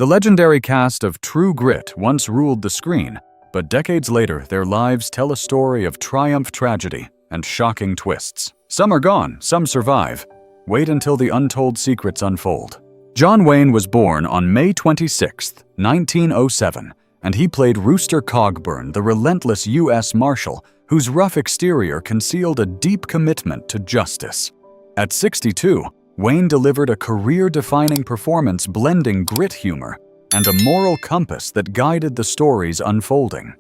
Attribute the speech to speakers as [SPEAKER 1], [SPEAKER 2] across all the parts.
[SPEAKER 1] The legendary cast of True Grit once ruled the screen, but decades later, their lives tell a story of triumph, tragedy, and shocking twists. Some are gone, some survive. Wait until the untold secrets unfold. John Wayne was born on May 26, 1907, and he played Rooster Cogburn, the relentless U.S. Marshal, whose rough exterior concealed a deep commitment to justice. At 62, Wayne delivered a career-defining performance blending grit humor and a moral compass that guided the story's unfolding.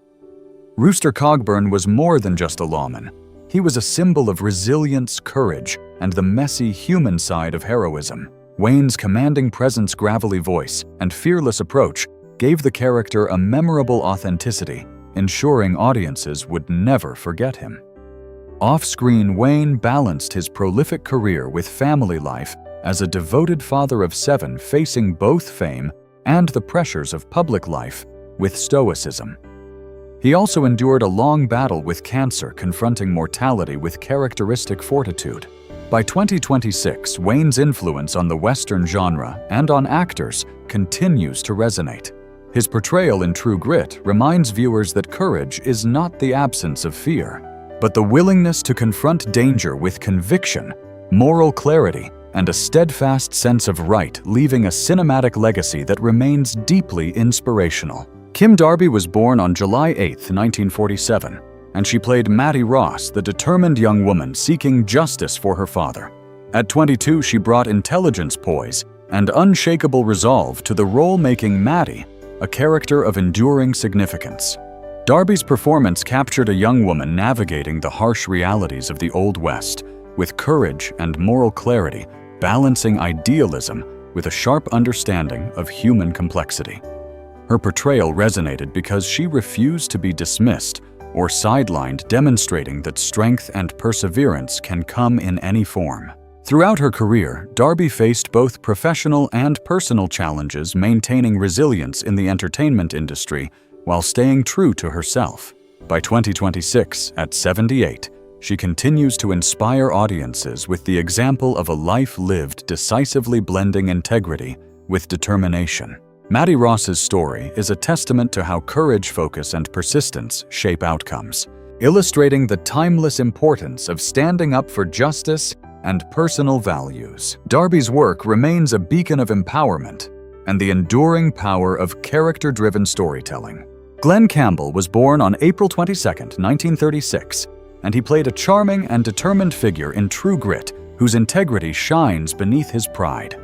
[SPEAKER 1] Rooster Cogburn was more than just a lawman. He was a symbol of resilience, courage, and the messy human side of heroism. Wayne's commanding presence, gravelly voice, and fearless approach gave the character a memorable authenticity, ensuring audiences would never forget him. Off-screen, Wayne balanced his prolific career with family life as a devoted father of 7, facing both fame and the pressures of public life with stoicism. He also endured a long battle with cancer, confronting mortality with characteristic fortitude. By 2026, Wayne's influence on the Western genre and on actors continues to resonate. His portrayal in True Grit reminds viewers that courage is not the absence of fear, but the willingness to confront danger with conviction, moral clarity, and a steadfast sense of right, leaving a cinematic legacy that remains deeply inspirational. Kim Darby was born on July 8, 1947, and she played Mattie Ross, the determined young woman seeking justice for her father. At 22, she brought intelligence, poise, and unshakable resolve to the role, making Mattie a character of enduring significance. Darby's performance captured a young woman navigating the harsh realities of the Old West with courage and moral clarity, balancing idealism with a sharp understanding of human complexity. Her portrayal resonated because she refused to be dismissed or sidelined, demonstrating that strength and perseverance can come in any form. Throughout her career, Darby faced both professional and personal challenges, maintaining resilience in the entertainment industry while staying true to herself. By 2026, at 78, she continues to inspire audiences with the example of a life lived decisively, blending integrity with determination. Mattie Ross's story is a testament to how courage, focus, and persistence shape outcomes, illustrating the timeless importance of standing up for justice and personal values. Darby's work remains a beacon of empowerment and the enduring power of character-driven storytelling. Glen Campbell was born on April 22, 1936, and he played a charming and determined figure in True Grit, whose integrity shines beneath his pride.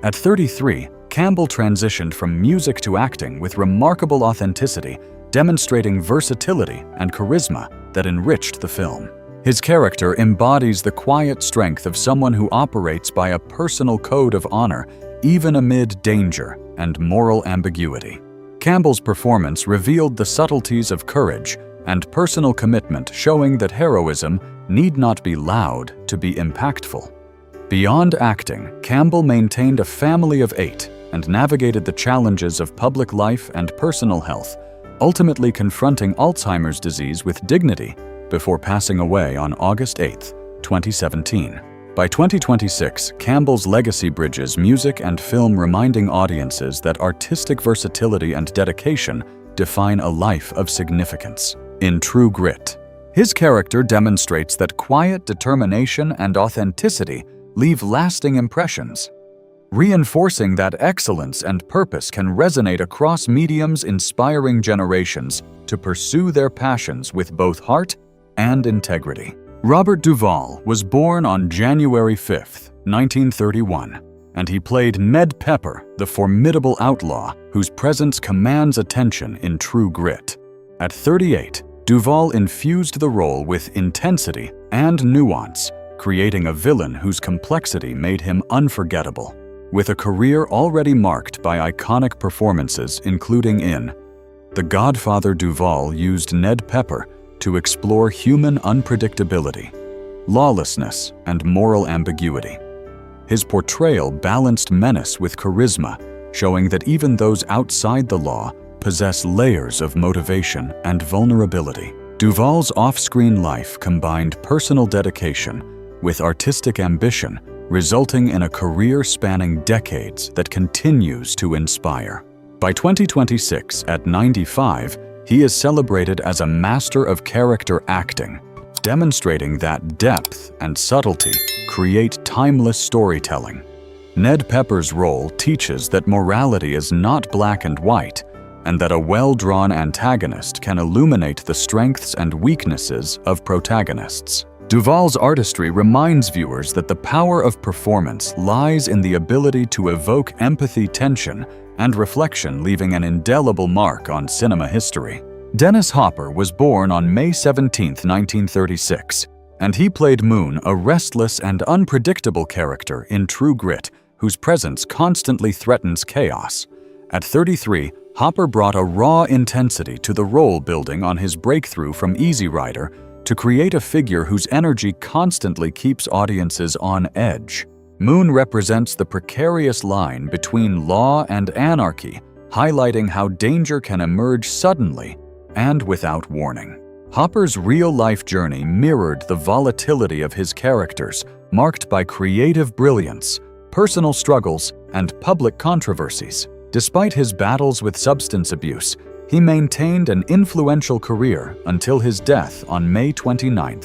[SPEAKER 1] At 33, Campbell transitioned from music to acting with remarkable authenticity, demonstrating versatility and charisma that enriched the film. His character embodies the quiet strength of someone who operates by a personal code of honor, even amid danger and moral ambiguity. Campbell's performance revealed the subtleties of courage and personal commitment, showing that heroism need not be loud to be impactful. Beyond acting, Campbell maintained a family of 8 and navigated the challenges of public life and personal health, ultimately confronting Alzheimer's disease with dignity before passing away on August 8, 2017. By 2026, Campbell's legacy bridges music and film, reminding audiences that artistic versatility and dedication define a life of significance. In True Grit, his character demonstrates that quiet determination and authenticity leave lasting impressions, reinforcing that excellence and purpose can resonate across mediums, inspiring generations to pursue their passions with both heart and integrity. Robert Duvall was born on January 5, 1931, and he played Ned Pepper, the formidable outlaw whose presence commands attention in True Grit. At 38, Duvall infused the role with intensity and nuance, creating a villain whose complexity made him unforgettable. With a career already marked by iconic performances, including in The Godfather, Duvall used Ned Pepper to explore human unpredictability, lawlessness, and moral ambiguity. His portrayal balanced menace with charisma, showing that even those outside the law possess layers of motivation and vulnerability. Duvall's off-screen life combined personal dedication with artistic ambition, resulting in a career spanning decades that continues to inspire. By 2026, at 95, he is celebrated as a master of character acting, demonstrating that depth and subtlety create timeless storytelling. Ned Pepper's role teaches that morality is not black and white, and that a well-drawn antagonist can illuminate the strengths and weaknesses of protagonists. Duvall's artistry reminds viewers that the power of performance lies in the ability to evoke empathy, tension, and reflection, leaving an indelible mark on cinema history. Dennis Hopper was born on May 17, 1936, and he played Moon, a restless and unpredictable character in True Grit, whose presence constantly threatens chaos. At 33, Hopper brought a raw intensity to the role, building on his breakthrough from Easy Rider to create a figure whose energy constantly keeps audiences on edge. Moon represents the precarious line between law and anarchy, highlighting how danger can emerge suddenly and without warning. Hopper's real-life journey mirrored the volatility of his characters, marked by creative brilliance, personal struggles, and public controversies. Despite his battles with substance abuse, he maintained an influential career until his death on May 29,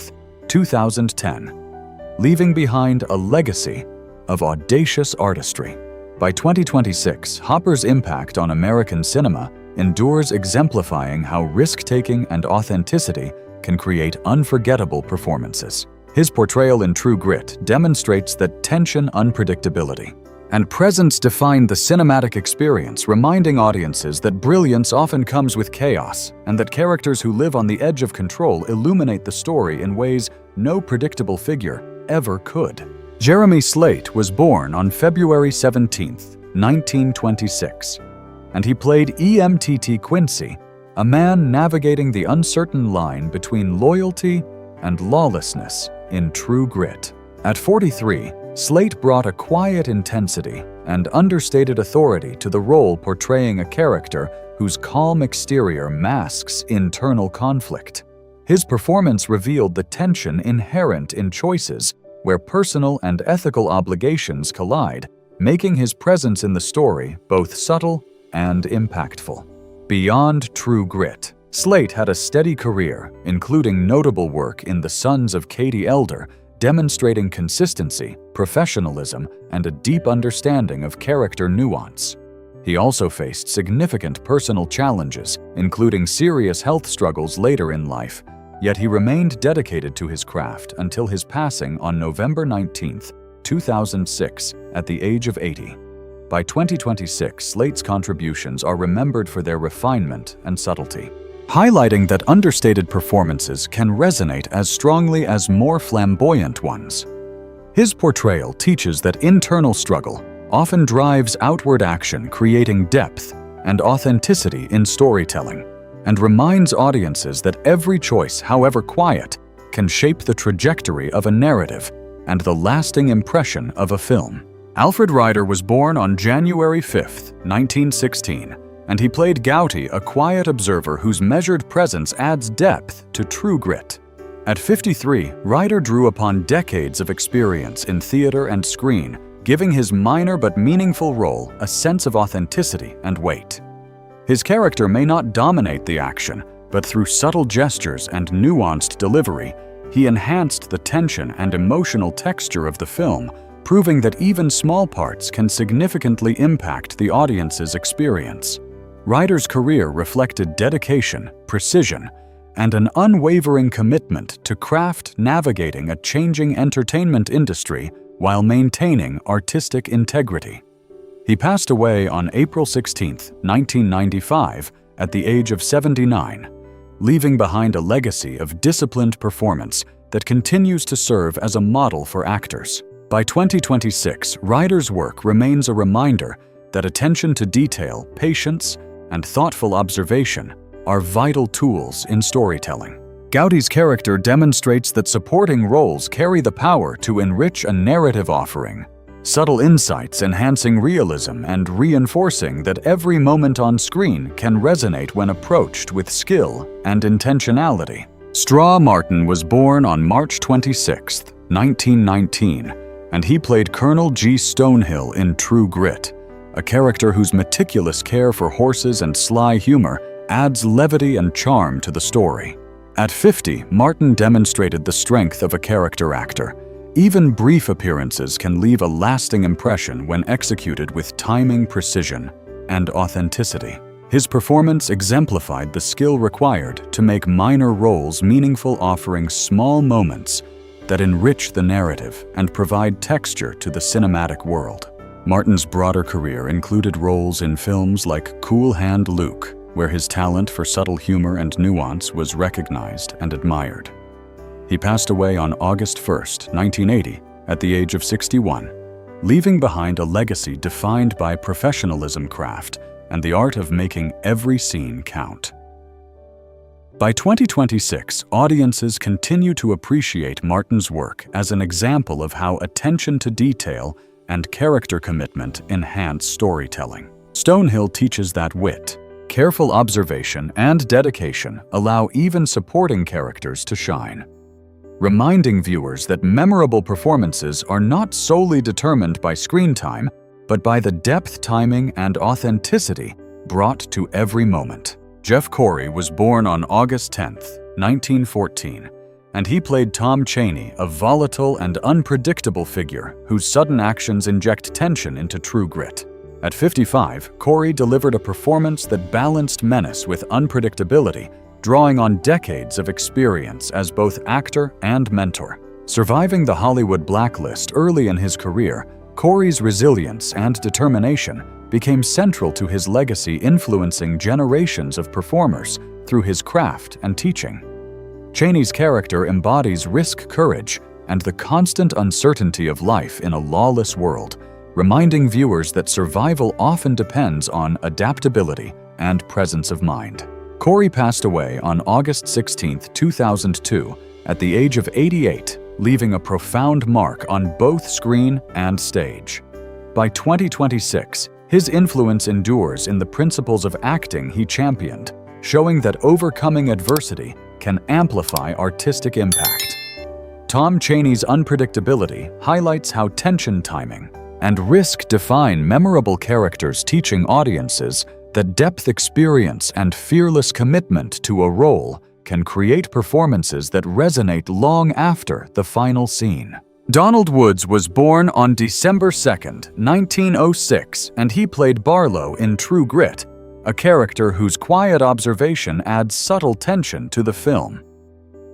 [SPEAKER 1] 2010, leaving behind a legacy of audacious artistry. By 2026, Hopper's impact on American cinema endures, exemplifying how risk-taking and authenticity can create unforgettable performances. His portrayal in True Grit demonstrates that tension, unpredictability, and presence define the cinematic experience, reminding audiences that brilliance often comes with chaos, and that characters who live on the edge of control illuminate the story in ways no predictable figure ever could. Jeremy Slate was born on February 17, 1926, and he played EMTT Quincy, a man navigating the uncertain line between loyalty and lawlessness in True Grit. At 43, Slate brought a quiet intensity and understated authority to the role, portraying a character whose calm exterior masks internal conflict. His performance revealed the tension inherent in choices where personal and ethical obligations collide, making his presence in the story both subtle and impactful. Beyond True Grit, Slate had a steady career, including notable work in The Sons of Katie Elder, demonstrating consistency, professionalism, and a deep understanding of character nuance. He also faced significant personal challenges, including serious health struggles later in life, yet he remained dedicated to his craft until his passing on November 19, 2006, at the age of 80. By 2026, Slate's contributions are remembered for their refinement and subtlety, highlighting that understated performances can resonate as strongly as more flamboyant ones. His portrayal teaches that internal struggle often drives outward action, creating depth and authenticity in storytelling, and reminds audiences that every choice, however quiet, can shape the trajectory of a narrative and the lasting impression of a film. Alfred Ryder was born on January 5, 1916, and he played Gouty, a quiet observer whose measured presence adds depth to True Grit. At 53, Ryder drew upon decades of experience in theater and screen, giving his minor but meaningful role a sense of authenticity and weight. His character may not dominate the action, but through subtle gestures and nuanced delivery, he enhanced the tension and emotional texture of the film, proving that even small parts can significantly impact the audience's experience. Ryder's career reflected dedication, precision, and an unwavering commitment to craft, navigating a changing entertainment industry while maintaining artistic integrity. He passed away on April 16, 1995, at the age of 79, leaving behind a legacy of disciplined performance that continues to serve as a model for actors. By 2026, Ryder's work remains a reminder that attention to detail, patience, and thoughtful observation are vital tools in storytelling. Gouty's character demonstrates that supporting roles carry the power to enrich a narrative offering, subtle insights enhancing realism and reinforcing that every moment on screen can resonate when approached with skill and intentionality. Straw Martin was born on March 26, 1919, and he played Colonel G. Stonehill in True Grit, a character whose meticulous care for horses and sly humor adds levity and charm to the story. At 50, Martin demonstrated the strength of a character actor. Even brief appearances can leave a lasting impression when executed with timing, precision, and authenticity. His performance exemplified the skill required to make minor roles meaningful, offering small moments that enrich the narrative and provide texture to the cinematic world. Martin's broader career included roles in films like Cool Hand Luke, where his talent for subtle humor and nuance was recognized and admired. He passed away on August 1, 1980, at the age of 61, leaving behind a legacy defined by professionalism, craft, and the art of making every scene count. By 2026, audiences continue to appreciate Martin's work as an example of how attention to detail and character commitment enhance storytelling. Stonehill teaches that wit, careful observation, and dedication allow even supporting characters to shine, reminding viewers that memorable performances are not solely determined by screen time, but by the depth, timing, and authenticity brought to every moment. Jeff Corey was born on August 10, 1914, and he played Tom Chaney, a volatile and unpredictable figure whose sudden actions inject tension into True Grit. At 55, Corey delivered a performance that balanced menace with unpredictability, drawing on decades of experience as both actor and mentor. Surviving the Hollywood blacklist early in his career, Corey's resilience and determination became central to his legacy, influencing generations of performers through his craft and teaching. Chaney's character embodies risk, courage, and the constant uncertainty of life in a lawless world, reminding viewers that survival often depends on adaptability and presence of mind. Corey passed away on August 16, 2002, at the age of 88, leaving a profound mark on both screen and stage. By 2026, his influence endures in the principles of acting he championed, showing that overcoming adversity can amplify artistic impact. Tom Chaney's unpredictability highlights how tension, timing, and risk define memorable characters, teaching audiences that depth, experience, and fearless commitment to a role can create performances that resonate long after the final scene. Donald Woods was born on December 2, 1906, and he played Barlow in True Grit, a character whose quiet observation adds subtle tension to the film.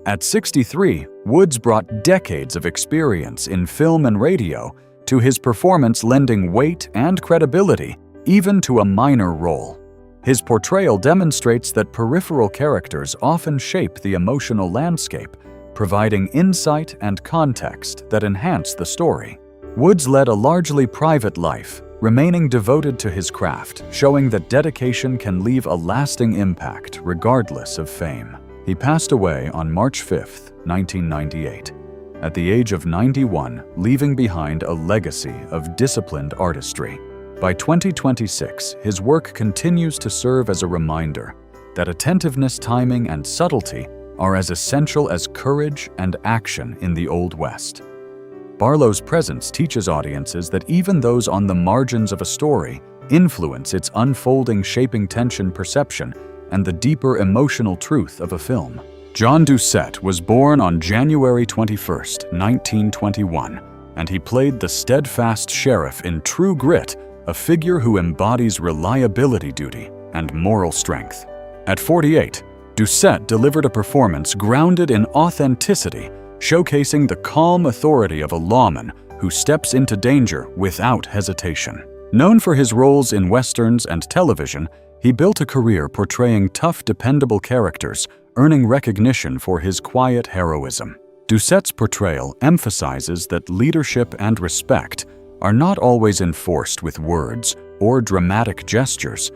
[SPEAKER 1] At 63, Woods brought decades of experience in film and radio to his performance, lending weight and credibility even to a minor role. His portrayal demonstrates that peripheral characters often shape the emotional landscape, providing insight and context that enhance the story. Woods led a largely private life, remaining devoted to his craft, showing that dedication can leave a lasting impact regardless of fame. He passed away on March 5, 1998, at the age of 91, leaving behind a legacy of disciplined artistry. By 2026, his work continues to serve as a reminder that attentiveness, timing, and subtlety are as essential as courage and action in the Old West. Barlow's presence teaches audiences that even those on the margins of a story influence its unfolding, shaping tension, perception, and the deeper emotional truth of a film. John Doucette was born on January 21, 1921, and he played the steadfast sheriff in True Grit, a figure who embodies reliability, duty, and moral strength. At 48, Doucette delivered a performance grounded in authenticity, showcasing the calm authority of a lawman who steps into danger without hesitation. Known for his roles in westerns and television, he built a career portraying tough, dependable characters, earning recognition for his quiet heroism. Doucette's portrayal emphasizes that leadership and respect are not always enforced with words or dramatic gestures,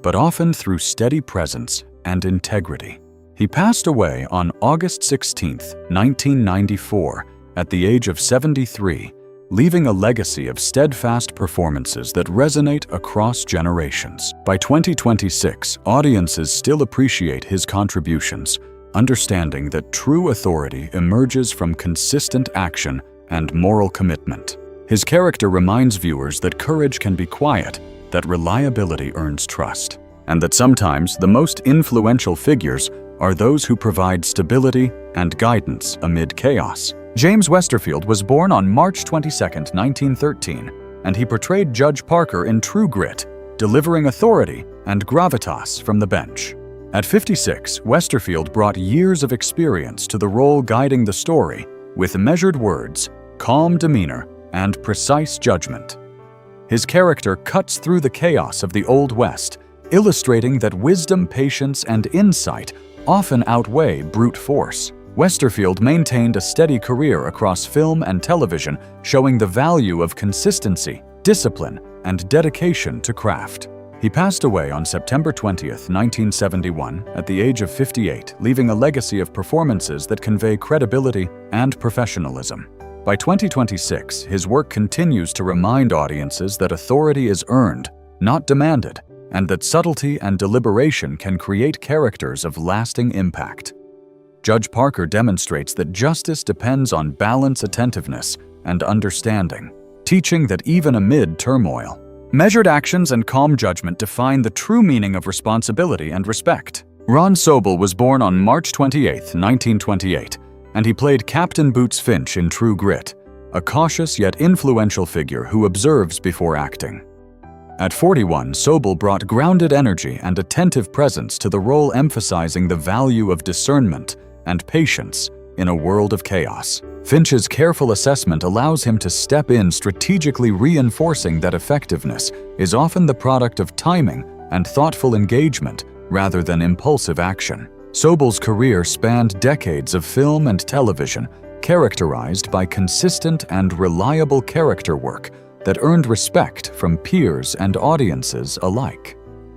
[SPEAKER 1] but often through steady presence and integrity. He passed away on August 16, 1994, at the age of 73, leaving a legacy of steadfast performances that resonate across generations. By 2026, audiences still appreciate his contributions, understanding that true authority emerges from consistent action and moral commitment. His character reminds viewers that courage can be quiet, that reliability earns trust, and that sometimes the most influential figures are those who provide stability and guidance amid chaos. James Westerfield was born on March 22, 1913, and he portrayed Judge Parker in True Grit, delivering authority and gravitas from the bench. At 56, Westerfield brought years of experience to the role, guiding the story with measured words, calm demeanor, and precise judgment. His character cuts through the chaos of the Old West, illustrating that wisdom, patience, and insight often outweigh brute force. Westerfield maintained a steady career across film and television, showing the value of consistency, discipline, and dedication to craft. He passed away on September 20, 1971, at the age of 58, leaving a legacy of performances that convey credibility and professionalism. By 2026, his work continues to remind audiences that authority is earned, not demanded, and that subtlety and deliberation can create characters of lasting impact. Judge Parker demonstrates that justice depends on balance, attentiveness, and understanding, teaching that even amid turmoil, measured actions and calm judgment define the true meaning of responsibility and respect. Ron Soble was born on March 28, 1928, and he played Captain Boots Finch in True Grit, a cautious yet influential figure who observes before acting. At 41, Soble brought grounded energy and attentive presence to the role, emphasizing the value of discernment and patience in a world of chaos. Finch's careful assessment allows him to step in, strategically reinforcing that effectiveness is often the product of timing and thoughtful engagement rather than impulsive action. Soble's career spanned decades of film and television, characterized by consistent and reliable character work that earned respect from peers and audiences alike.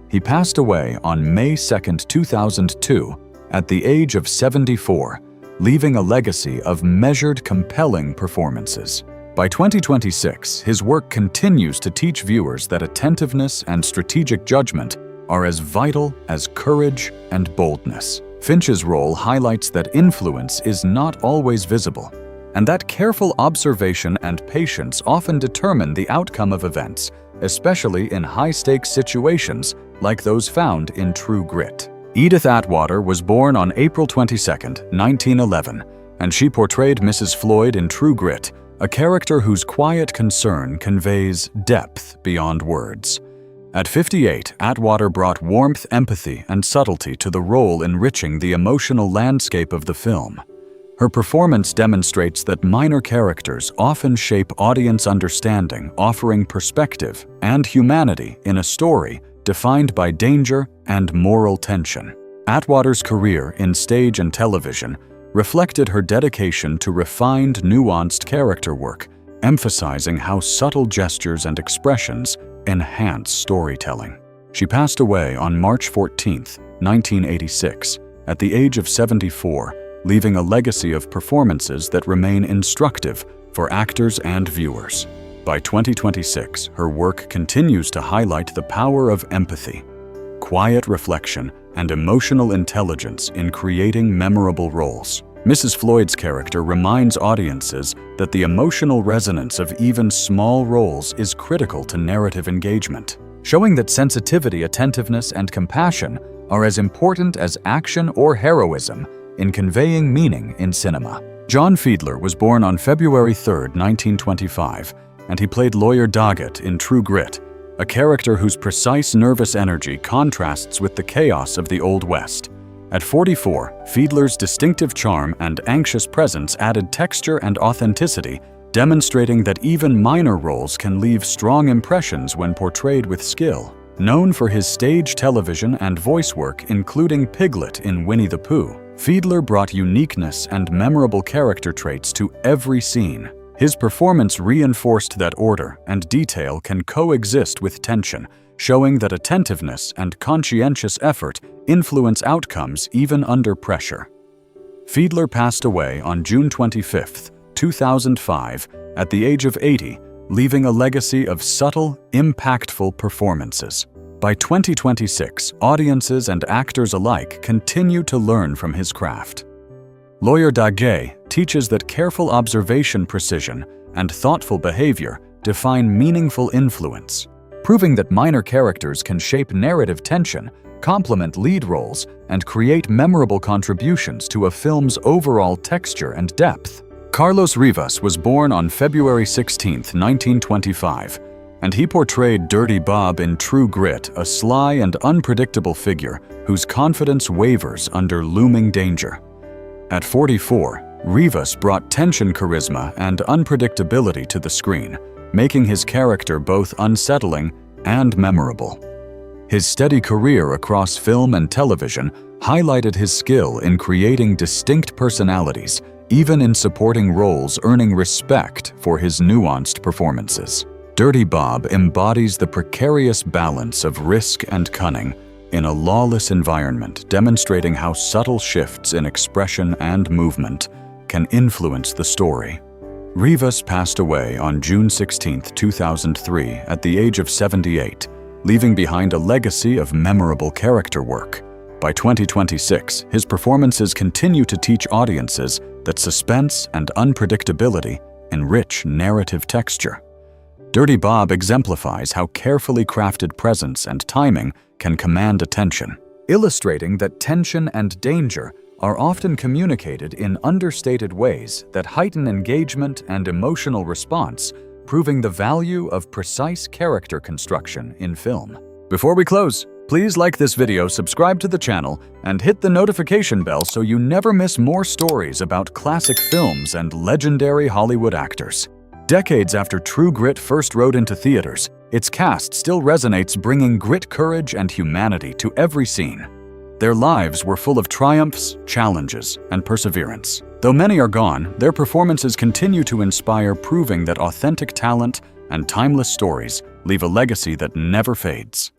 [SPEAKER 1] He passed away on May 2, 2002, at the age of 74, leaving a legacy of measured, compelling performances. By 2026, his work continues to teach viewers that attentiveness and strategic judgment are as vital as courage and boldness. Finch's role highlights that influence is not always visible, and that careful observation and patience often determine the outcome of events, especially in high-stakes situations like those found in True Grit. Edith Atwater was born on April 22, 1911, and she portrayed Mrs. Floyd in True Grit, a character whose quiet concern conveys depth beyond words. At 58, Atwater brought warmth, empathy, and subtlety to the role, enriching the emotional landscape of the film. Her performance demonstrates that minor characters often shape audience understanding, offering perspective and humanity in a story defined by danger and moral tension. Atwater's career in stage and television reflected her dedication to refined, nuanced character work, emphasizing how subtle gestures and expressions enhance storytelling. She passed away on March 14, 1986, at the age of 74, leaving a legacy of performances that remain instructive for actors and viewers. By 2026, her work continues to highlight the power of empathy, quiet reflection, and emotional intelligence in creating memorable roles. Mrs. Floyd's character reminds audiences that the emotional resonance of even small roles is critical to narrative engagement, showing that sensitivity, attentiveness, and compassion are as important as action or heroism in conveying meaning in cinema. John Fiedler was born on February 3, 1925, and he played Lawyer Doucette in True Grit, a character whose precise, nervous energy contrasts with the chaos of the Old West. At 44, Fiedler's distinctive charm and anxious presence added texture and authenticity, demonstrating that even minor roles can leave strong impressions when portrayed with skill. Known for his stage, television, and voice work, including Piglet in Winnie the Pooh, Fiedler brought uniqueness and memorable character traits to every scene. His performance reinforced that order and detail can coexist with tension, showing that attentiveness and conscientious effort influence outcomes even under pressure. Fiedler passed away on June 25, 2005, at the age of 80, leaving a legacy of subtle, impactful performances. By 2026, audiences and actors alike continue to learn from his craft. Lawyer Doucette teaches that careful observation, precision, and thoughtful behavior define meaningful influence. proving that minor characters can shape narrative tension, complement lead roles, and create memorable contributions to a film's overall texture and depth. Carlos Rivas was born on February 16, 1925, and he portrayed Dirty Bob in True Grit, a sly and unpredictable figure whose confidence wavers under looming danger. At 44, Rivas brought tension, charisma, and unpredictability to the screen, making his character both unsettling and memorable. His steady career across film and television highlighted his skill in creating distinct personalities, even in supporting roles, earning respect for his nuanced performances. Dirty Bob embodies the precarious balance of risk and cunning in a lawless environment, demonstrating how subtle shifts in expression and movement can influence the story. Rivas passed away on June 16, 2003, at the age of 78, leaving behind a legacy of memorable character work. By 2026, his performances continue to teach audiences that suspense and unpredictability enrich narrative texture. Dirty Bob exemplifies how carefully crafted presence and timing can command attention, illustrating that tension and danger are often communicated in understated ways that heighten engagement and emotional response, proving the value of precise character construction in film. Before we close, please like this video, subscribe to the channel, and hit the notification bell so you never miss more stories about classic films and legendary Hollywood actors. Decades after True Grit first rode into theaters, its cast still resonates, bringing grit, courage, and humanity to every scene. Their lives were full of triumphs, challenges, and perseverance. Though many are gone, their performances continue to inspire, proving that authentic talent and timeless stories leave a legacy that never fades.